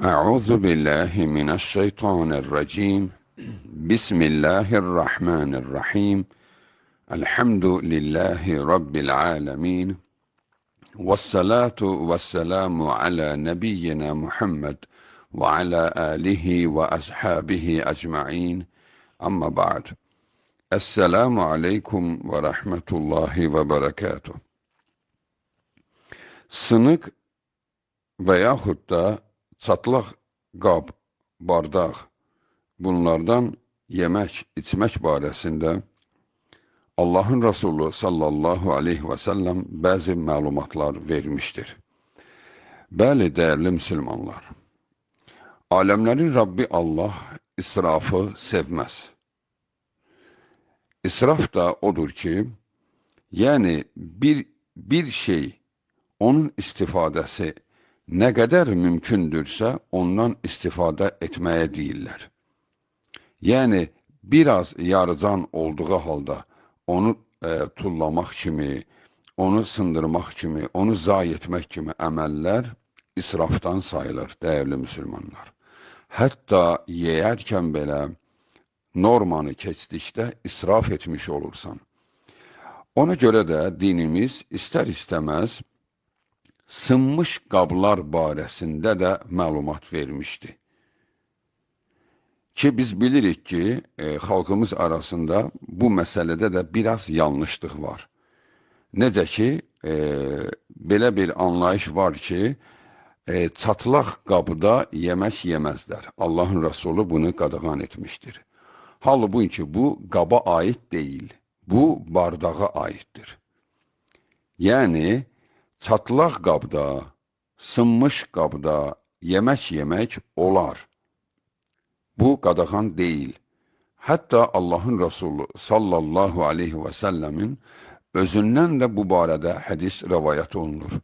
أعوذ بالله من الشيطان الرجيم. بسم الله الرحمن الرحيم. الحمد لله رب العالمين، والصلاة والسلام على نبينا محمد وعلى آله وأصحابه أجمعين. أما بعد. Esselamu Aleyküm ve Rahmetullahi ve Berekatuh. Sınık və yaxud da çatlaq qab, bardaq, bunlardan yemək, içmək barəsində Allahın Resulü sallallahu aleyhi və səlləm bəzi məlumatlar vermişdir. Bəli, dəyərli müsəlmanlar, aləmlərin Rabbi Allah israfı sevməz. İsraf da odur ki, yəni bir şey, onun istifadəsi nə qədər mümkündürsə, ondan istifadə etməyə deyirlər. Yəni, biraz yarıcan olduğu halda onu tullamaq kimi, onu sındırmaq kimi, onu zayi etmək kimi əməllər israfdan sayılır, dəyərli müsəlmanlar. Hətta yeyərkən belə normanı keçdikdə israf etmiş olursan. Ona görə də dinimiz istər-istəməz sınmış qablar barəsində də məlumat vermişdi. Ki biz bilirik ki, xalqımız arasında bu məsələdə də biraz yanlışlıq var. Necə ki, belə bir anlayış var ki, çatlaq qabda yemək yeməzlər. Allahın Resulü bunu qadağan etmişdir. Halbuki bu qaba aid deyil, bu bardağa aiddir. Yəni, çatlaq qabda, sınmış qabda yemək yemək olar. Bu qadağan deyil. Hətta Allahın Resulü sallallahu aleyhi və səlləmin özündən də bu barədə hədis rəvayət olunur.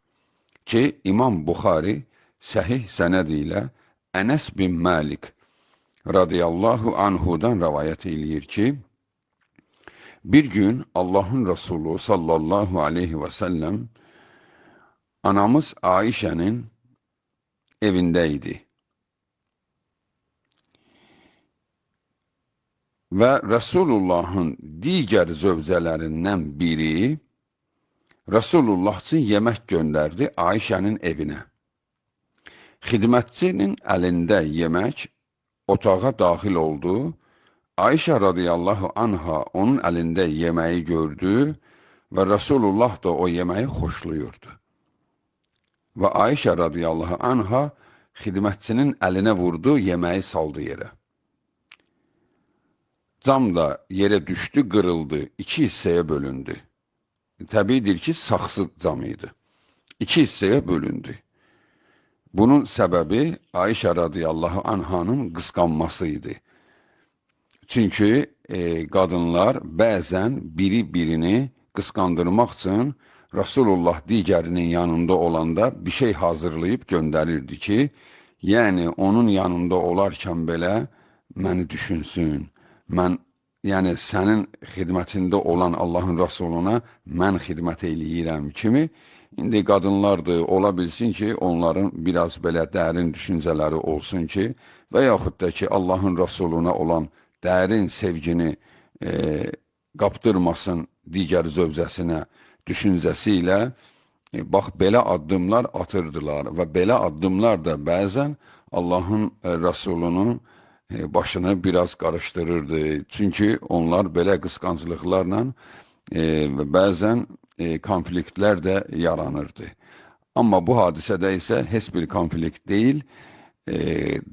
Ki, İmam Buxari səhih sənədi ilə Ənəs bin Məlik radiyallahu anhudan rəvayət eləyir ki, bir gün Allahın Resulü sallallahu aleyhi və səlləm anamız Aişənin evində idi. Və Resulullahın digər zövcələrindən biri Resulullah üçün yemək göndərdi Aişənin evinə. Xidmətçinin əlində yemək otağa daxil oldu. Ayşə radiyallahu anha onun əlində yeməyi gördü və Resulullah da o yeməyi xoşluyurdu. Və Ayşə radiyallahu anha xidmətçinin əlinə vurdu, yeməyi saldı yerə. Cam da yerə düşdü, qırıldı, iki hissəyə bölündü. Təbiidir ki, saxsı cam idi. İki hissəyə bölündü. Bunun səbəbi Ayşə radiyallahu anhanın qısqanması idi. Çünki qadınlar bəzən biri-birini qısqandırmaq üçün Resulullah digərinin yanında olanda bir şey hazırlayıb göndərirdi ki, yəni onun yanında olarkən belə məni düşünsün, yəni sənin xidmətində olan Allahın Resuluna mən xidmət eləyirəm kimi. İndi qadınlardır, ola bilsin ki, onların biraz belə dərin düşüncələri olsun ki, və yaxud da ki, Allahın Resuluna olan dərin sevgini qaptırmasın digər zövcəsinə düşüncəsi ilə, bax, belə addımlar atırdılar və belə addımlar da bəzən Allahın Resulunun başını biraz qarışdırırdı. Çünki onlar belə qısqanclıqlarla bəzən konfliktlər də yaranırdı. Amma bu hadisədə isə heç bir konflikt deyil,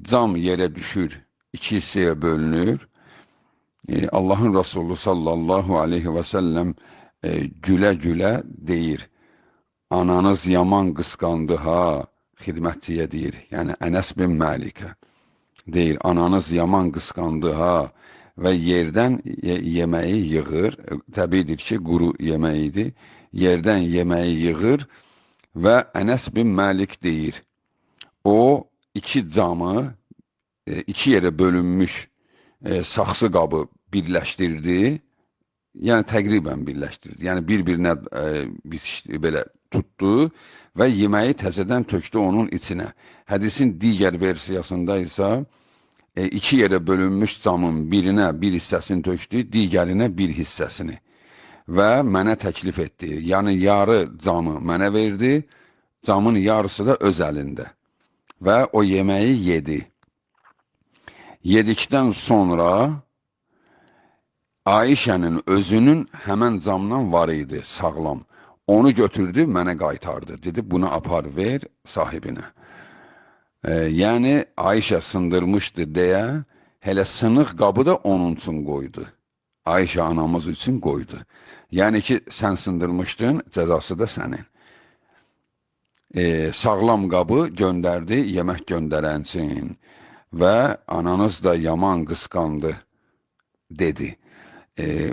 cam yerə düşür, iki hissəyə bölünür. Allahın Resulü sallallahu aleyhi və səlləm gülə-gülə deyir, ananız yaman qısqandı ha, xidmətçiyə deyir, yəni Ənəs bin Məlikə deyir, ananız yaman qısqandı ha, və yerdən yeməyi yığır, təbiidir ki, quru yeməyidir, yerdən yeməyi yığır və Ənəs bin Məlik deyir, o iki camı, iki yerə bölünmüş saxsı qabı birləşdirdi, yəni təqribən birləşdirdi, yəni bir-birinə belə tutdu və yeməyi təzədən tökdü onun içinə. Hədisin digər versiyasında isə iki yerə bölünmüş camın birinə bir hissəsini tökdü, digərinə bir hissəsini və mənə təklif etdi. Yəni yarı camı mənə verdi, camın yarısı da öz əlində və o yeməyi yedi. Yedikdən sonra Ayşənin özünün həmən camdan var idi, sağlam. Onu götürdü, mənə qaytardı. Dedi, bunu apar ver sahibinə. Yəni, Ayşə sındırmışdı deyə, hələ sınıq qabı da onun üçün qoydu. Ayşə anamız üçün qoydu. Yəni ki, sən sındırmışdın, cəzası da sənin. Sağlam qabı göndərdi, yemək göndərən üçün və ananız da yaman qısqandı, dedi.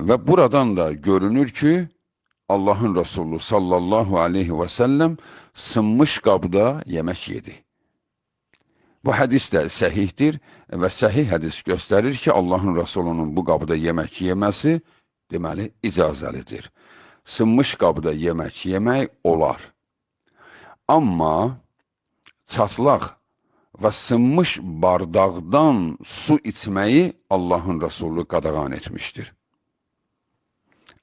Və buradan da görünür ki, Allahın Resulü sallallahu aleyhi və səlləm sınmış qabda yemək yedi. Bu hədis də səhihdir və səhih hədis göstərir ki, Allahın Resulünün bu qabda yemək yeməsi deməli icazəlidir. Sınmış qabda yemək yemək olar. Amma çatlaq və sınmış bardaqdan su içməyi Allahın Resulü qadağan etmişdir.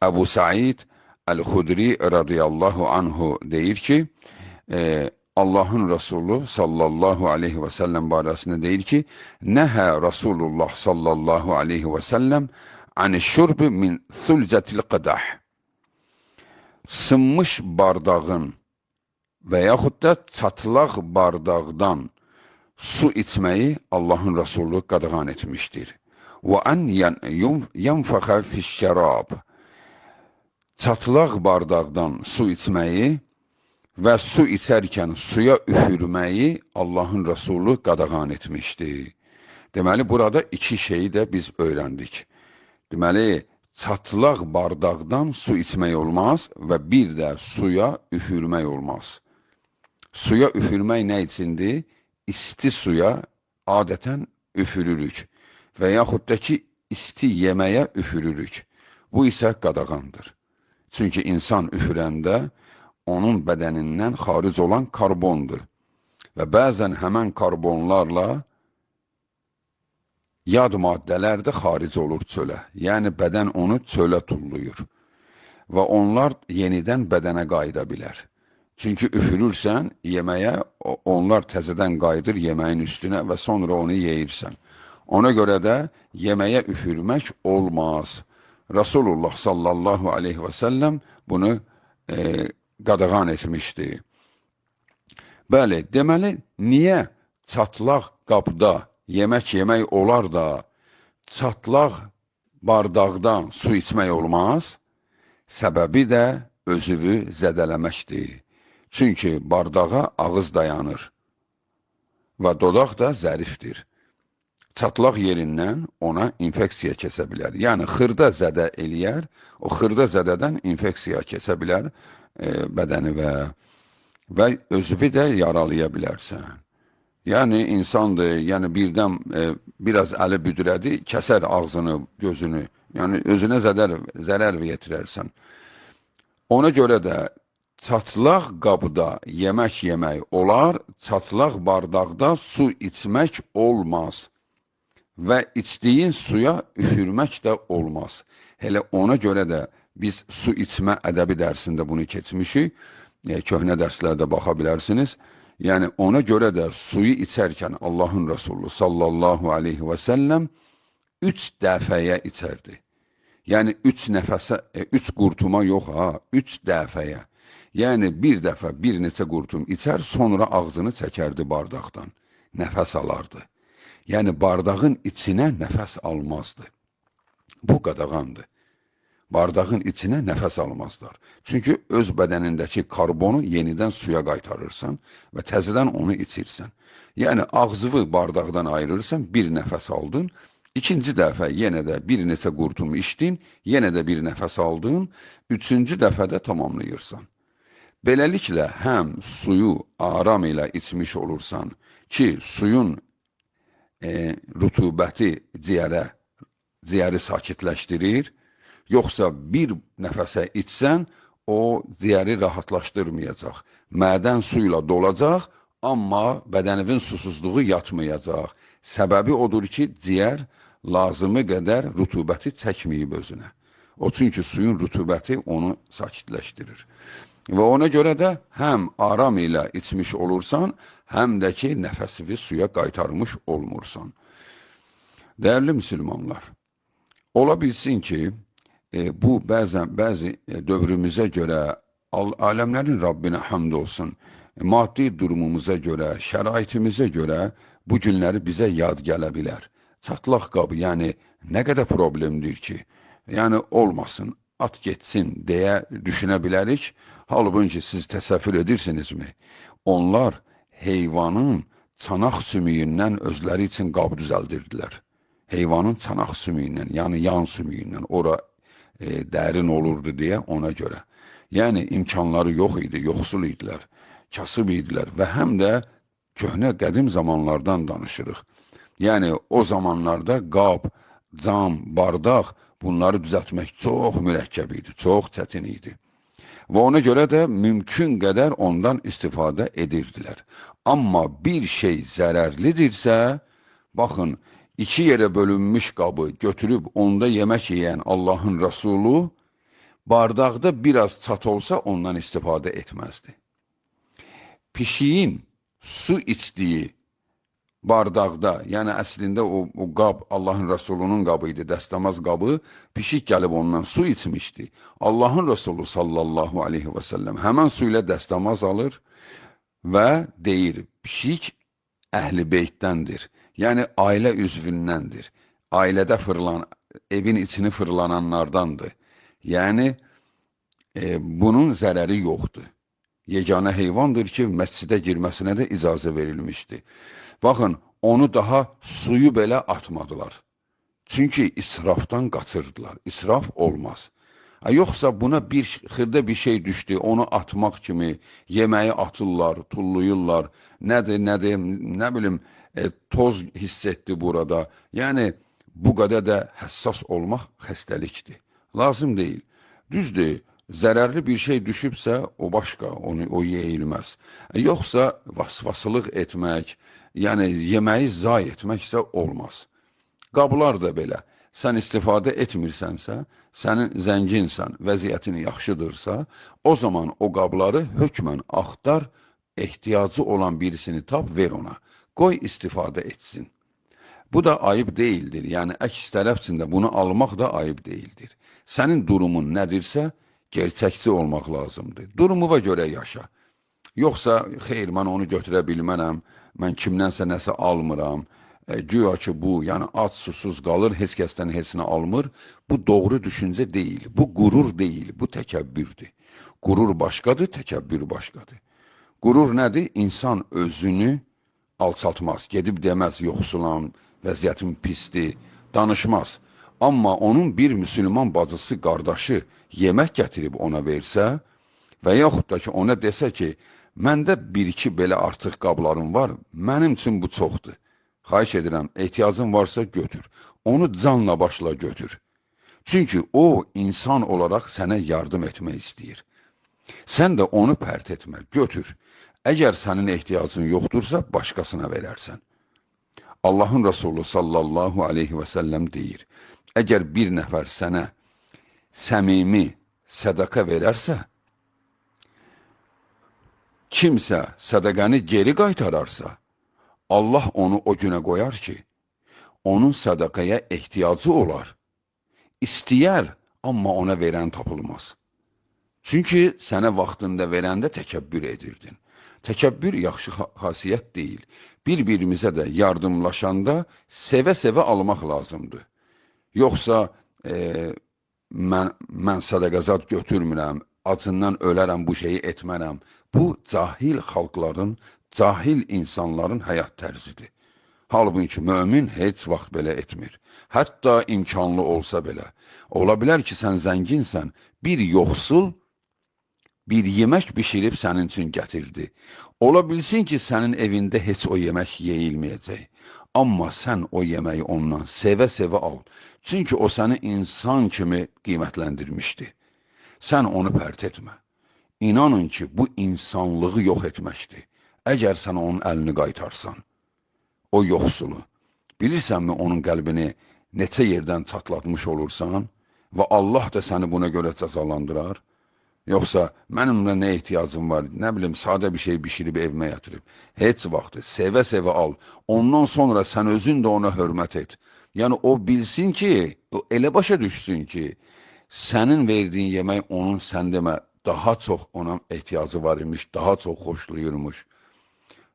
Əbu Said Əl-Xudri radiyallahu anhu deyir ki, Allahın Resulü sallallahu aleyhi və səlləm barəsində deyir ki, nəhə Rasulullah sallallahu aleyhi və səlləm anişşurbi min thulcətil qədah. Sınmış bardağın və yaxud da çatlaq bardaqdan su içməyi Allahın Resulü qadağan etmişdir. Və ən yanfəxə fişşərab. Çatlaq bardaqdan su içməyi və su içərkən suya üfürməyi Allahın Resulü qadağan etmişdir. Deməli, burada iki şeyi də biz öyrəndik. Deməli, çatlaq bardaqdan su içmək olmaz və bir də suya üfürmək olmaz. Suya üfürmək nə içindir? İsti suya adətən üfürürük və yaxud da ki, isti yeməyə üfürürük. Bu isə qadağandır. Çünki insan üfürəndə onun bədənindən xaric olan karbondur. Və bəzən həmən karbonlarla yad maddələr də xaric olur çölə. Yəni, bədən onu çölə tulluyur. Və onlar yenidən bədənə qayıda bilər. Çünki üfürürsən, yeməyə, onlar təzədən qayıdır yeməyin üstünə və sonra onu yeyirsən. Ona görə də yeməyə üfürmək olmaz. Rasulullah sallallahu aleyhi və səlləm bunu qadağan etmişdi. Bəli, deməli, niyə çatlaq qabda yemək yemək olar da çatlaq bardaqdan su içmək olmaz? Səbəbi də özüvü zədələməkdir. Çünki bardağa ağız dayanır və dodaq da zərifdir. Çatlaq yerindən ona infeksiya keçə bilər. Yəni, xırda zədə eləyər, o xırda zədədən infeksiya keçə bilər bədəni və özüvi də yaralaya bilərsən. Yəni, insandır, yəni birdən biraz əli büdürədi, kəsər ağzını, gözünü, yəni özünə zərər yetirərsən. Ona görə də çatlaq qabda yemək yemək olar, çatlaq bardaqda su içmək olmaz. Və içdiyin suya üfürmək də olmaz. Hələ ona görə də biz su içmə ədəbi dərsində bunu keçmişik. Köhnə dərslərdə baxa bilərsiniz. Yəni, ona görə də suyu içərkən Allahın Resulü sallallahu aleyhi və səlləm 3 dəfəyə içərdi. Yəni, 3 nəfəsə, 3 qurtuma yox ha, 3 dəfəyə. Yəni, bir dəfə bir neçə qurtum içər, sonra ağzını çəkərdi bardaqdan. Nəfəs alardı. Yəni, bardağın içinə nəfəs almazdı. Bu qadağandır. Bardağın içinə nəfəs almazlar. Çünki öz bədənindəki karbonu yenidən suya qaytarırsan və təzədən onu içirsən. Yəni, ağzıvı bardaqdan ayırırsan, bir nəfəs aldın, ikinci dəfə yenə də bir neçə qurtum içdin, yenə də bir nəfəs aldın, üçüncü dəfə də tamamlayırsan. Beləliklə, həm suyu aram ilə içmiş olursan ki, suyun rütubəti ciyəri sakitləşdirir, yoxsa bir nəfəsə içsən, o ciyəri rahatlaşdırmayacaq. Mədən suyla dolacaq, amma bədəninin susuzluğu yatmayacaq. Səbəbi odur ki, ciyər lazımı qədər rütubəti çəkməyib özünə. O çünki suyun rütubəti onu sakitləşdirir. Və ona görə də həm aram ilə içmiş olursan, həm də ki, nəfəsivi suya qaytarmış olmursan. Dəyərli müsəlmanlar, ola bilsin ki, bu bəzi dövrümüzə görə, aləmlərin Rabbinə həmd olsun, maddi durumumuza görə, şəraitimizə görə bu günləri bizə yad gələ bilər. Çatlaq qabı, yəni nə qədər problemdir ki, yəni olmasın, at getsin deyə düşünə bilərik. Halbuki siz təsəvvür edirsinizmi? Onlar heyvanın çanaq sümüyündən özləri üçün qab düzəldirdilər. Heyvanın çanaq sümüyündən, yəni yan sümüyündən, ora dərin olurdu deyə ona görə. Yəni imkanları yox idi, yoxsul idilər, kasıb idilər və həm də köhnə qədim zamanlardan danışırıq. Yəni o zamanlarda qab, cam, bardaq bunları düzəltmək çox mürəkkəb idi, çox çətin idi. Və ona görə də mümkün qədər ondan istifadə edirdilər. Amma bir şey zərərlidirsə, baxın, 2 yerə bölünmüş qabı götürüb onda yemək yeyən Allahın Rəsulu, bardaqda biraz çat olsa ondan istifadə etməzdi. Pişiyin su içdiyi bardaqda, yəni əslində o qab Allahın Rəsulunun qabı idi, dəstəmaz qabı, pişik gəlib ondan su içmişdi. Allahın Rəsulu sallallahu aleyhi və səlləm həmən su ilə dəstəmaz alır və deyir, pişik əhl-i beytdəndir, yəni ailə üzvündəndir, ailədə evin içini fırlananlardandır. Yəni, bunun zərəri yoxdur. Yeganə heyvandır ki, məscidə girməsinə də icazə verilmişdi. Baxın, onu daha suyu belə atmadılar. Çünki israfdan qaçırdılar. İsraf olmaz. Yoxsa buna xırda bir şey düşdü, onu atmaq kimi yeməyi atırlar, tulluyurlar, nədir, nə bilim, toz hiss etdi burada. Yəni, bu qədər də həssas olmaq xəstəlikdir. Lazım deyil. Düzdür, zərərli bir şey düşübsə, o başqa, o yeyilməz. Yoxsa vasvasılıq etmək, yəni yeməyi zay etmək isə olmaz. Qablar da belə. Sən istifadə etmirsənsə, sənin zənginsən, vəziyyətin yaxşıdırsa, o zaman o qabları hökmən axtar, ehtiyacı olan birisini tap, ver ona. Qoy istifadə etsin. Bu da ayıb deyildir. Yəni, əks tərəfçində bunu almaq da ayıb deyildir. Sənin durumun nədirsə, gerçəkçi olmaq lazımdır. Durumuna görə yaşa. Yoxsa, xeyr, mən onu götürə bilmənəm, mən kimdənsə nəsə almıram, güya ki bu, yəni ac susuz qalır, heç kəsdən heçini almır. Bu doğru düşüncə deyil, bu qurur deyil, bu təkəbbürdür. Qurur başqadır, təkəbbür başqadır. Qurur nədir? İnsan özünü alçaltmaz, gedib deməz, yoxsulam, vəziyyətim pisdir, danışmaz. Amma onun bir müsəlman bacısı, qardaşı yemək gətirib ona versə və yaxud da ki, ona desə ki, məndə bir-iki belə artıq qablarım var, mənim üçün bu çoxdur. Xahiş edirəm, ehtiyacın varsa götür. Onu canla başla götür. Çünki o, insan olaraq sənə yardım etmək istəyir. Sən də onu pərt etmə, götür. Əgər sənin ehtiyacın yoxdursa, başqasına verərsən. Allahın Rəsulü sallallahu aleyhi və səlləm deyir, əgər bir nəfər sənə səmimi sədaqə verərsə, kimsə sədaqəni geri qaytararsa, Allah onu o günə qoyar ki, onun sədaqəyə ehtiyacı olar. İstəyər, amma ona verən tapılmaz. Çünki sənə vaxtında verəndə təkəbbür edirdin. Təkəbbür yaxşı xasiyyət deyil. Bir-birimizə də yardımlaşanda sevə-sevə almaq lazımdır. Yoxsa mən sədaqəzat götürmürəm, acından ölərəm, bu şeyi etmərəm. Bu, cahil xalqların, cahil insanların həyat tərzidir. Halbuki mömin heç vaxt belə etmir. Hətta imkanlı olsa belə. Ola bilər ki, sən zənginsən, bir yoxsul, bir yemək bişirib sənin üçün gətirdi. Ola bilsin ki, sənin evində heç o yemək yeyilməyəcək. Amma sən o yeməyi ondan sevə-sevə al. Çünki o səni insan kimi qiymətləndirmişdi. Sən onu pərt etmə. İnanın ki, bu insanlığı yox etməkdir. Əgər sən onun əlini qaytarsan, o yoxsulu, bilirsənmi onun qəlbini neçə yerdən çatlatmış olursan və Allah da səni buna görə cəzalandırar? Yoxsa mənimlə nə ehtiyacım var, nə bilim, sadə bir şey bişirib evimə yatırıb. Heç vaxtı sevə-sevə al. Ondan sonra sən özün də ona hörmət et. Yəni o bilsin ki, o elə başa düşsün ki, sənin verdiyin yemək onun sən demə daha çox ona ehtiyacı var imiş, daha çox xoşlayırmış.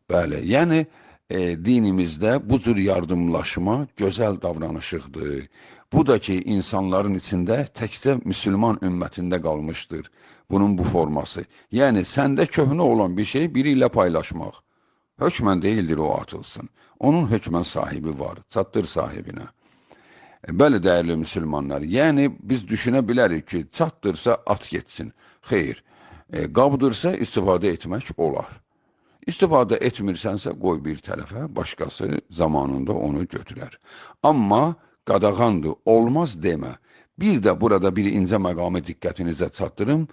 Bəli, yəni dinimizdə bu cür yardımlaşma gözəl davranışıqdır. Bu da ki, insanların içində təkcə müsəlman ümmətində qalmışdır bunun bu forması. Yəni, səndə köhnə olan bir şey biri ilə paylaşmaq. Hökmən deyildir o atılsın. Onun hökmən sahibi var, çatdır sahibinə. Bəli, dəyərli müsəlmanlar, yəni biz düşünə bilərik ki, çatdırsa at getsin. Xeyr, qabdırsa istifadə etmək olar. İstifadə etmirsənsə, qoy bir tərəfə, başqası zamanında onu götürər. Amma qadağandır, olmaz demə. Bir də burada bir incə məqamı diqqətinizə çatdırım.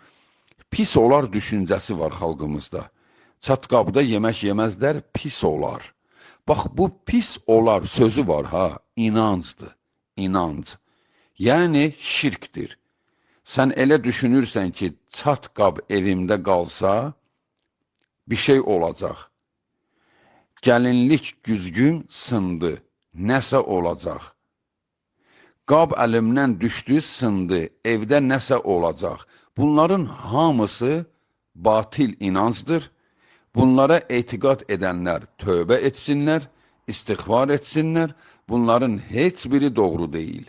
Pis olar düşüncəsi var xalqımızda. Çatqabda yemək yeməzlər, pis olar. Bax, bu pis olar sözü var ha, inancdır, inanc. Yəni, şirkdir. Sən elə düşünürsən ki, çatqab evimdə qalsa, bir şey olacaq. Gəlinlik güzgün sındı, nəsə olacaq. Qab əlimdən düşdü, sındı, evdə nəsə olacaq. Bunların hamısı batil inancdır. Bunlara etiqad edənlər tövbə etsinlər, istiğfar etsinlər. Bunların heç biri doğru deyil.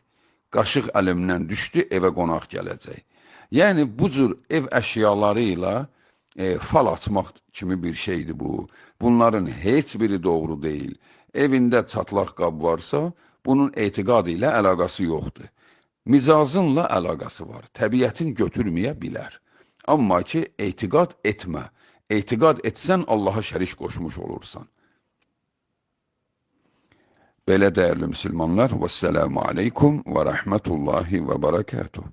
Qaşıq əlimdən düşdü, evə qonaq gələcək. Yəni, bu cür ev əşyaları ilə fal atmaq kimi bir şeydir bu. Bunların heç biri doğru deyil. Evində çatlaq qab varsa, bunun etiqadı ilə əlaqası yoxdur. Mizazınla əlaqası var. Təbiətin götürməyə bilər. Amma ki, etiqad etmə. Etiqad etsən, Allaha şərik qoşmuş olursan. Belə dəyərli müsəlmanlar, vəssələmu aleykum və rəhmətullahi və bərəkətuhu.